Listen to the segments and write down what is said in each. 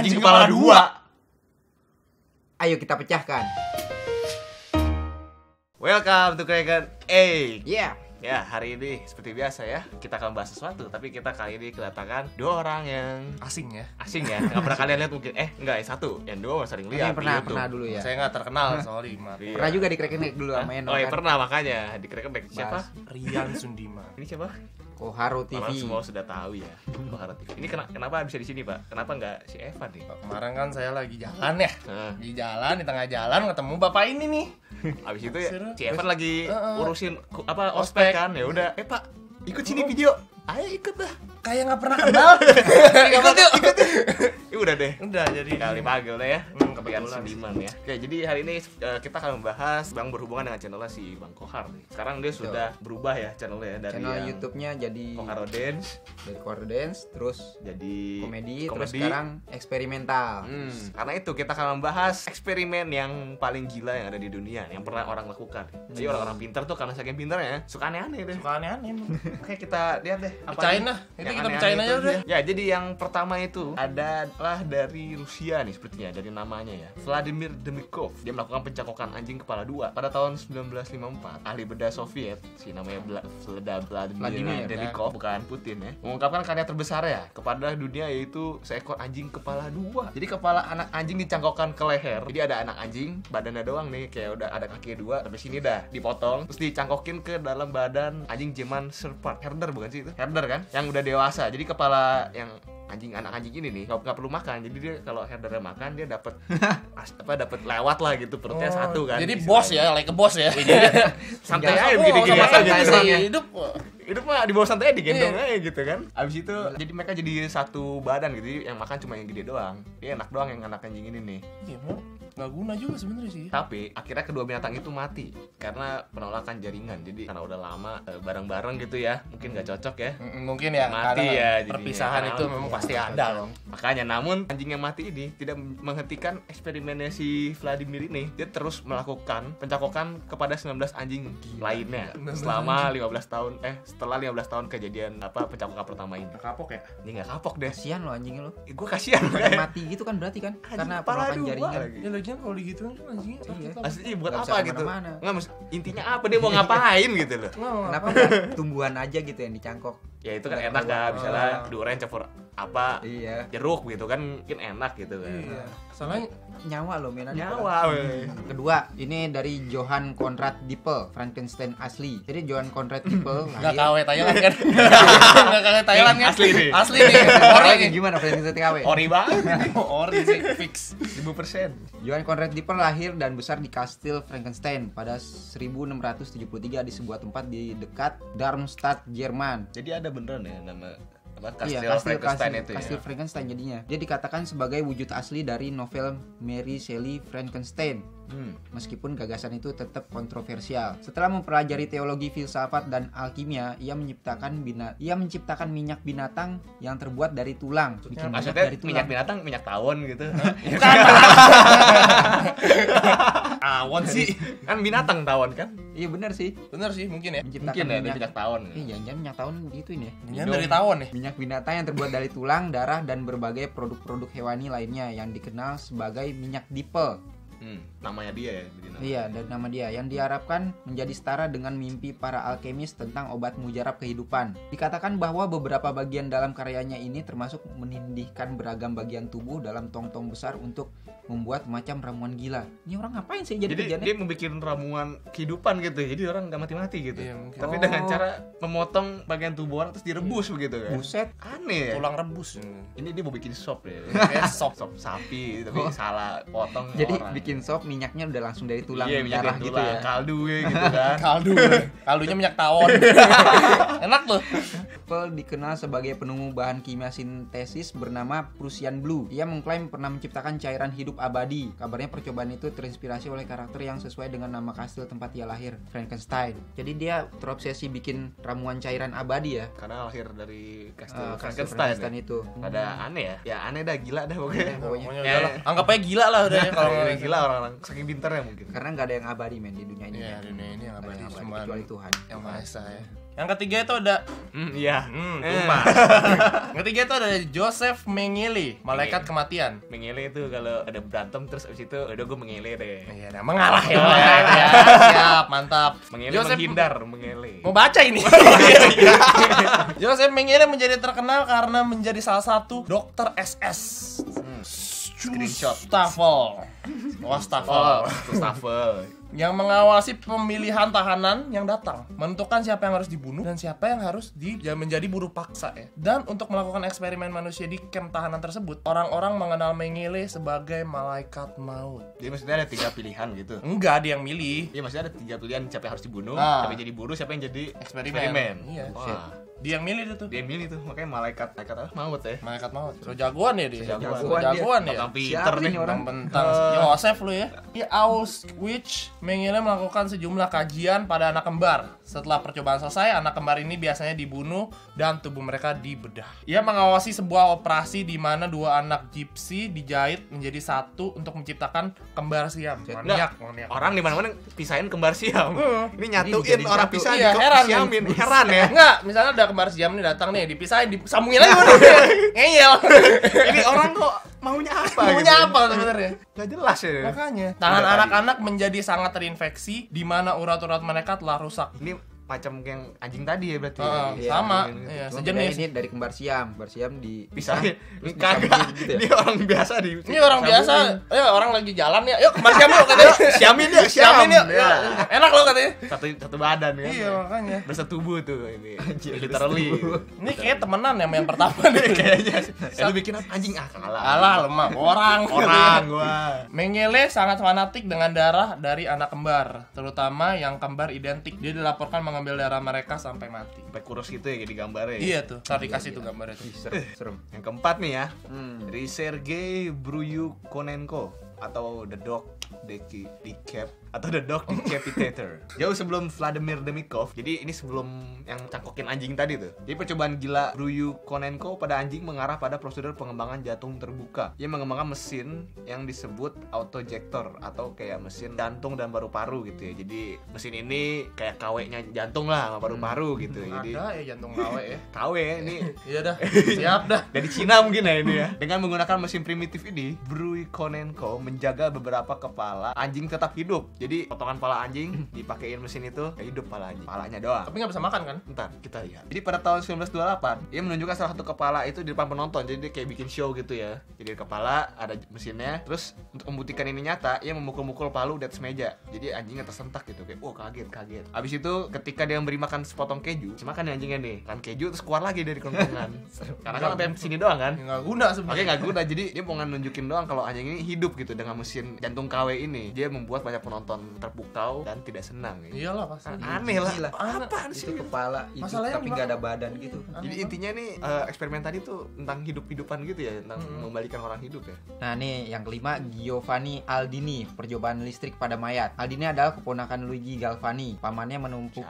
anjing kepala dua. Ayo kita pecahkan. Welcome to Kraken 8. Yeah. Ya, hari ini seperti biasa ya, kita akan bahas sesuatu. Tapi kita kali ini kedatangan dua orang yang asing ya. Nggak pernah kalian lihat mungkin. Enggak, yang satu. Yang dua sering lihat di YouTube. Pernah dulu ya. Saya nggak terkenal soalnya. Iya. Pernah juga di Kraken dulu sama Eno. Oh iya, kan? pernah makanya di Kraken Back. Siapa? Rian Sundima. Ini siapa? Koharo Malah TV. semua sudah tahu ya. Koharo TV. Ini kenapa bisa di sini, Pak? Kenapa nggak si Evan nih? Kemarin kan saya lagi jalan ya. Nah, Di jalan, di tengah jalan ketemu bapak ini nih. abis itu ya, Seru. si Evan lagi urusin ospek Ospek. kan. Ya udah, Pak, ikut sini video. Ayo ikut dah. Kayak nggak pernah kenal. Ikut yuk. Ya udah deh. Udah jadi Kali panggil deh ya. Kebetulan kebetulan. Sendiman ya. Oke, jadi hari ini kita akan membahas yang berhubungan dengan channelnya si Bang Kohar nih. Sekarang dia sudah berubah ya channelnya dari Channel yang YouTube-nya jadi Koharo Dance dari Koharo Dance, terus jadi komedi, terus sekarang eksperimental. Karena itu kita akan membahas eksperimen yang paling gila yang ada di dunia yang pernah orang lakukan. Jadi orang-orang pintar tuh karena saking pintarnya suka aneh-aneh deh. suka aneh-aneh. Oke, kita lihat deh Pecahin nih lah. Itu yang kita aneh-aneh pecahin aja itu udah. Ya, jadi yang pertama itu adalah dari Rusia nih sepertinya, dari namanya ya. Vladimir Demikov. Dia melakukan pencakokan anjing kepala dua pada tahun 1954. Ahli bedah Soviet, si namanya Vladimir Demikov, bukan Putin ya, mengungkapkan karya terbesar ya kepada dunia, yaitu seekor anjing kepala dua. Jadi kepala anak anjing dicangkokkan ke leher. Jadi ada anak anjing, badannya doang nih, kayak udah ada kaki dua, sampai sini dah dipotong, terus dicangkokin ke dalam badan anjing German Shepherd. Herder bukan sih itu? Herder kan? Yang udah dewasa. Jadi kepala yang anak anjing ini nih nggak perlu makan, jadi dia kalau herdernya makan dia dapat dapat lewat lah gitu, perutnya satu kan. Jadi istilahnya. bos ya, like ke bos ya. Santai aja Oh, begini-gini sama aja santai gitu. sih hidup. Hidup mah di bawah santai aja, digendong aja gitu kan. Abis itu jadi mereka jadi satu badan gitu. Jadi yang makan cuma yang gede doang. Dia enak doang yang anak anjing ini nih. Iya, nggak guna juga sebenarnya sih. Tapi akhirnya kedua binatang itu mati karena penolakan jaringan. Jadi karena udah lama bareng-bareng gitu ya, mungkin nggak cocok ya. Mungkin ya Mati kadang ya jadinya. perpisahan Karena itu memang pasti ada loh. Makanya, namun anjing yang mati ini tidak menghentikan eksperimennya si Vladimir ini. Dia terus melakukan pencakokan kepada 19 anjing lainnya selama 15 tahun. Setelah 15 tahun kejadian pencakokan pertama ini. Kapok ya. Ini nggak kapok deh. Kasihan lo anjingnya lo. Gue kasihan. Pada mati gitu kan berarti kan? Anjing Karena kepala penolakan dua jaringan. lagi. Ya lagian kalau digituin kan anjingnya sakit Iya. lah. Asli buat Nggak apa bisa gitu? kemana-mana. Nggak, intinya apa, dia mau ngapain gitu loh. Kenapa enggak tumbuhan aja gitu yang dicangkok? Ya itu kan enak kan, misalnya durian campur apa Iya. jeruk gitu kan, mungkin enak gitu kan. Iya. Soalnya Nyawa lo mainan. Nyawa weh. Kedua, ini dari Johann Conrad Dippel, Frankenstein asli. Jadi Johann Conrad Dippel nggak KW Thailand kan? Nggak KW Thailand kan? Asli nih. Asli nih. Ori Ori nih. gimana Frankenstein KW? Ori banget. Ori sih fix. 1000%. Johann Conrad Dippel lahir dan besar di Kastil Frankenstein pada 1673 di sebuah tempat di dekat Darmstadt, Jerman. Jadi ada beneran ya nama Iya, Kastil Frankenstein itu Kastil ya. Frankenstein jadinya. Dia dikatakan sebagai wujud asli dari novel Mary Shelley Frankenstein. Meskipun gagasan itu tetap kontroversial. Setelah mempelajari teologi, filsafat, dan alkimia, ia menciptakan minyak binatang yang terbuat dari tulang. Bikin minyak Maksudnya dari tulang. minyak binatang, minyak tawon gitu. Awon sih. Kan binatang tawon kan? Iya benar sih. Bener sih mungkin ya. Menciptakan Mungkin ya ada minyak tawon. jangan minyak tahun gitu ini ya. Jangan dari tawon ya. Minyak binatang yang terbuat dari tulang, darah, dan berbagai produk-produk hewani lainnya yang dikenal sebagai minyak Dippel. Namanya dia ya. Jadi nama. Iya, dan nama dia yang diharapkan menjadi setara dengan mimpi para alkemis tentang obat mujarab kehidupan. Dikatakan bahwa beberapa bagian dalam karyanya ini termasuk menindihkan beragam bagian tubuh dalam tong-tong besar untuk membuat macam ramuan gila. Ini orang ngapain sih jadi Jadi kerjaannya? dia membuat ramuan kehidupan gitu. Jadi orang nggak mati-mati gitu. Iya, mungkin. Tapi Oh. dengan cara memotong bagian tubuh orang terus direbus begitu kan. Buset. Aneh ya. Tulang rebus. Ini dia mau bikin sop ya. Kayak sop. Sop sapi tapi salah potong Jadi orang. bikin sop minyaknya udah langsung dari tulang, iya, minyak darah dari gitu tulang, ya. kaldu ya gitu kan. Kaldunya minyak tawon. Enak tuh. Dippel dikenal sebagai penemu bahan kimia sintesis bernama Prussian Blue. Ia mengklaim pernah menciptakan cairan hidup abadi. Kabarnya percobaan itu terinspirasi oleh karakter yang sesuai dengan nama kastil tempat ia lahir, Frankenstein. Jadi dia terobsesi bikin ramuan cairan abadi ya. Karena lahir dari kastil Kastil Frankenstein. itu. Ada aneh ya? Ya aneh dah, gila dah pokoknya. Pokoknya. Pokoknya Ya. udahlah. Anggap aja gila lah udah ya kalau Kalau gila orang-orang saking pintarnya mungkin. Karena nggak ada yang abadi men di dunia ini. Iya, dunia ini yang abadi Nggak ada yang cuma kecuali Tuhan. yang Maha Esa ya. Yang ketiga itu ada Iya. tumpah. Yang ketiga itu ada Joseph Mengele, malaikat kematian. Mengele itu kalau ada berantem terus abis itu udah gue mengele deh. Iya, nah, mengalah ya. Ya, siap, mantap. Mengele menghindar, mengele. Mau baca ini. Joseph Mengele menjadi terkenal karena menjadi salah satu dokter SS. Screenshot. Wastafel. Stafel. Yang mengawasi pemilihan tahanan yang datang, menentukan siapa yang harus dibunuh dan siapa yang harus menjadi buruh paksa ya. Dan untuk melakukan eksperimen manusia di camp tahanan tersebut, orang-orang mengenal Mengele sebagai malaikat maut. Jadi maksudnya ada 3 pilihan gitu. Enggak, dia yang milih. Iya maksudnya ada 3 pilihan siapa yang harus dibunuh, Ah. siapa yang jadi buruh, siapa yang jadi Eksperimen. Iya. Wah, Dia yang milih itu. dia yang milih tuh makanya malaikat apa? Maut ya. Malaikat maut. So jagoan ya dia. Jagoan dia. Bakal pinter Siapa nih nih orang? Bentang Yosef lu ya. Di Auschwitz, Mengele melakukan sejumlah kajian pada anak kembar. Setelah percobaan selesai, anak kembar ini biasanya dibunuh dan tubuh mereka dibedah. Ia mengawasi sebuah operasi di mana 2 anak gypsy dijahit menjadi satu untuk menciptakan kembar siam. Maniak. Orang di mana-mana pisahin kembar siam. Ini nyatuin jadi orang satu. pisah Iya, di heran, siamin. kan? Heran ya. Enggak, misalnya ada kembar siam nih datang nih, dipisahin, disambungin lagi udah. Ngeyel. Ini orang kok maunya apa Maunya gitu? apa sebenarnya? Gak jelas ya. Makanya, tangan Udah anak-anak menjadi sangat terinfeksi di mana urat-urat mereka telah rusak. Ini macam yang anjing tadi ya berarti. Iya, sama. gitu. Iya, Cuma sejenis. bedanya ini dari kembar siam di Pisahin. terus Kagak. disambungin gitu ya. Ini orang biasa di. Ini orang biasa, orang lagi jalan ya, yuk kembar siam yuk katanya. Siamin ya, Siamin yuk. Ya. Enak loh katanya. Satu badan kan. Iya, makanya. Bersetubuh tuh ini. Literally. Ini kayak temenan ya sama yang pertama nih Kayaknya. Lu bikin apa anjing kalah. Alah lemah, orang. Gua. Mengele sangat fanatik dengan darah dari anak kembar, terutama yang kembar identik. Dia dilaporkan mengambil darah mereka sampai mati. Sampai kurus gitu ya kayak di gambarnya. Ya? Iya tuh, ntar dikasih tuh gambarnya tuh. serem. Yang keempat nih ya. Dari Sergei Bryukhanenko atau The Dog atau The Dog Decapitator. Jauh sebelum Vladimir Demikov. Jadi ini sebelum yang cangkokin anjing tadi tuh. Jadi percobaan gila Bryukhanenko pada anjing mengarah pada prosedur pengembangan jantung terbuka. Ia mengembangkan mesin yang disebut autojector atau kayak mesin jantung dan paru-paru gitu ya. Jadi mesin ini kayak KW-nya jantung lah sama paru-paru gitu. Jadi Ada ya jantung KW ya. KW ini Iya dah, siap dah. dari Cina mungkin ya ini ya. Dengan menggunakan mesin primitif ini, Bryukhanenko menjaga beberapa kepala anjing tetap hidup. Jadi potongan kepala anjing dipakein mesin itu ya hidup kepala anjing. Kepalanya doang. Tapi nggak bisa makan kan? Ntar kita lihat. Jadi pada tahun 1928, ia menunjukkan salah satu kepala itu di depan penonton. Jadi dia kayak bikin show gitu ya. Jadi kepala ada mesinnya. Terus untuk membuktikan ini nyata, ia memukul-mukul palu di atas meja. Jadi anjingnya tersentak gitu kayak, "Wah, kaget." Abis itu ketika dia memberi makan sepotong keju, makan nih anjingnya nih. Kan keju terus keluar lagi dari kentongan. Karena kan sampai sini doang kan. Ya, nggak guna Makanya sebenarnya. nggak guna, jadi dia mau nunjukin doang kalau anjing ini hidup gitu dengan mesin jantung KW ini. Dia membuat banyak penonton terpukau dan tidak senang ya. Iyalah pasti. Aneh lah. Gila. Apaan Itu sih? kepala itu Masalahnya tapi nggak ada badan gitu. Jadi intinya nih eksperimen tadi tuh tentang hidup-hidupan gitu ya, tentang membalikan orang hidup ya. Nah nih yang kelima, Giovanni Aldini, percobaan listrik pada mayat. Aldini adalah keponakan Luigi Galvani. Pamannya menemukan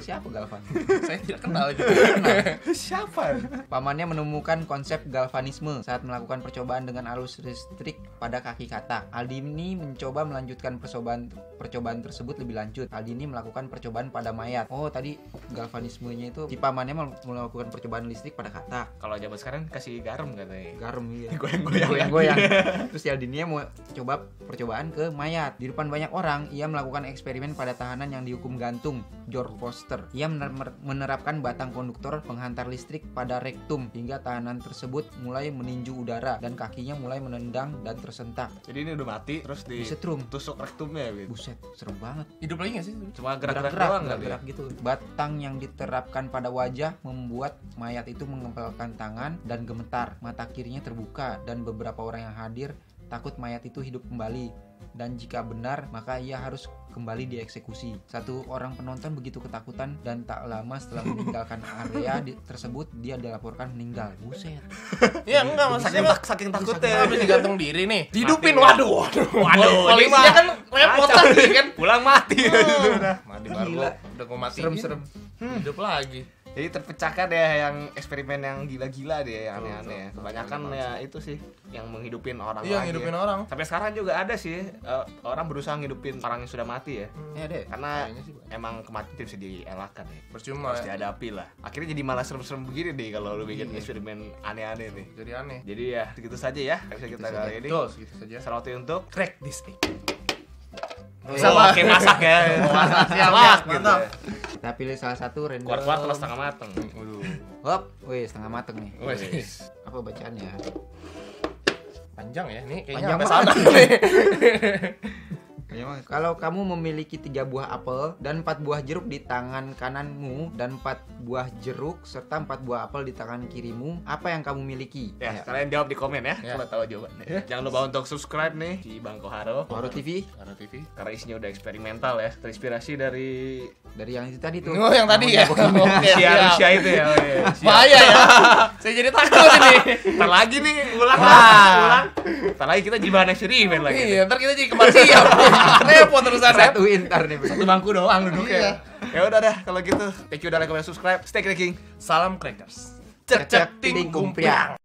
siapa Galvani? Saya tidak kenal itu. Siapa? Pamannya menemukan konsep galvanisme saat melakukan percobaan dengan arus listrik pada kaki katak. Aldini mencoba melanjutkan percobaan tersebut lebih lanjut. Aldini melakukan percobaan pada mayat. Oh tadi galvanismenya itu si pamannya melakukan percobaan listrik pada katak. Kalau zaman sekarang kasih garam katanya. Garam iya. Goyang-goyang. Terus si Aldini mau coba percobaan ke mayat. Di depan banyak orang, ia melakukan eksperimen pada tahanan yang dihukum gantung, George Foster. Ia menerapkan batang konduktor penghantar listrik pada rektum hingga tahanan tersebut mulai meninju udara dan kakinya mulai menendang dan tersentak. Jadi ini udah mati terus Disetrum. ditusuk rektumnya gitu. Buset, serem banget. Hidup lagi nggak sih? Cuma gerak-gerak doang kali ya. gerak gitu. Batang yang diterapkan pada wajah membuat mayat itu mengepalkan tangan dan gemetar. Mata kirinya terbuka dan beberapa orang yang hadir takut mayat itu hidup kembali. Dan jika benar, maka ia harus kembali dieksekusi. Satu orang penonton begitu ketakutan dan tak lama setelah meninggalkan area tersebut, dia dilaporkan meninggal. Buset. Iya enggak maksudnya Saking takutnya. habis digantung diri nih. Dihidupin, Mati. waduh. Polisinya kan repotan nih kan. Pulang mati. Mati baru Gila. udah gua mati. Serem-serem. Hidup lagi. Jadi terpecahkan ya yang eksperimen yang gila-gila deh, yang aneh-aneh. Kebanyakan ya itu sih yang menghidupin orang Iya, lagi ngidupin ya. orang. Sampai sekarang juga ada sih orang berusaha ngidupin orang yang sudah mati ya. Ya deh. Karena Kayaknya sih, Pak. emang kematian itu bisa dielakkan ya. Percuma Harus ya. dihadapi lah. Akhirnya jadi malah serem-serem begini deh kalau lu bikin eksperimen aneh-aneh nih. Jadi aneh. Jadi ya segitu saja ya episode kita kali ini. Betul, segitu saja. Selamat untuk Crack this egg. sama kayak masak ya. Masak, siap, Masak siap, gitu. mantap. Kita pilih salah satu random. Kuat-kuat kalau setengah mateng. Waduh. Hop, wih setengah mateng nih. Wes. Apa bacaannya? Panjang ya, nih Panjang kayaknya sampai sana banget. nih. Kalau kamu memiliki 3 buah apel dan 4 buah jeruk di tangan kananmu dan 4 buah jeruk serta 4 buah apel di tangan kirimu, apa yang kamu miliki? Ya, kalian jawab di komen ya, Ya. kalau tahu jawabannya. Jangan lupa untuk subscribe nih di Bangko Haro Haro TV Haro TV. karena isinya udah eksperimental ya, terinspirasi dari dari yang itu tadi tuh. Oh, yang tadi ya. Oke, Rusia siap. itu ya. Oh, iya. Siap. Bahaya ya. Saya jadi takut ini. Ntar lagi nih ulang Wah. lah, ulang. Ntar lagi kita jadi bahan eksperimen lagi. Iya, ntar kita jadi kembar siap. Repot terusan. Satu intar nih. Satu bangku doang duduknya. Iya. Ya udah dah kalau gitu. Thank you udah like, comment, subscribe. Stay cracking. Salam crackers. Cek cek ting kumpiang.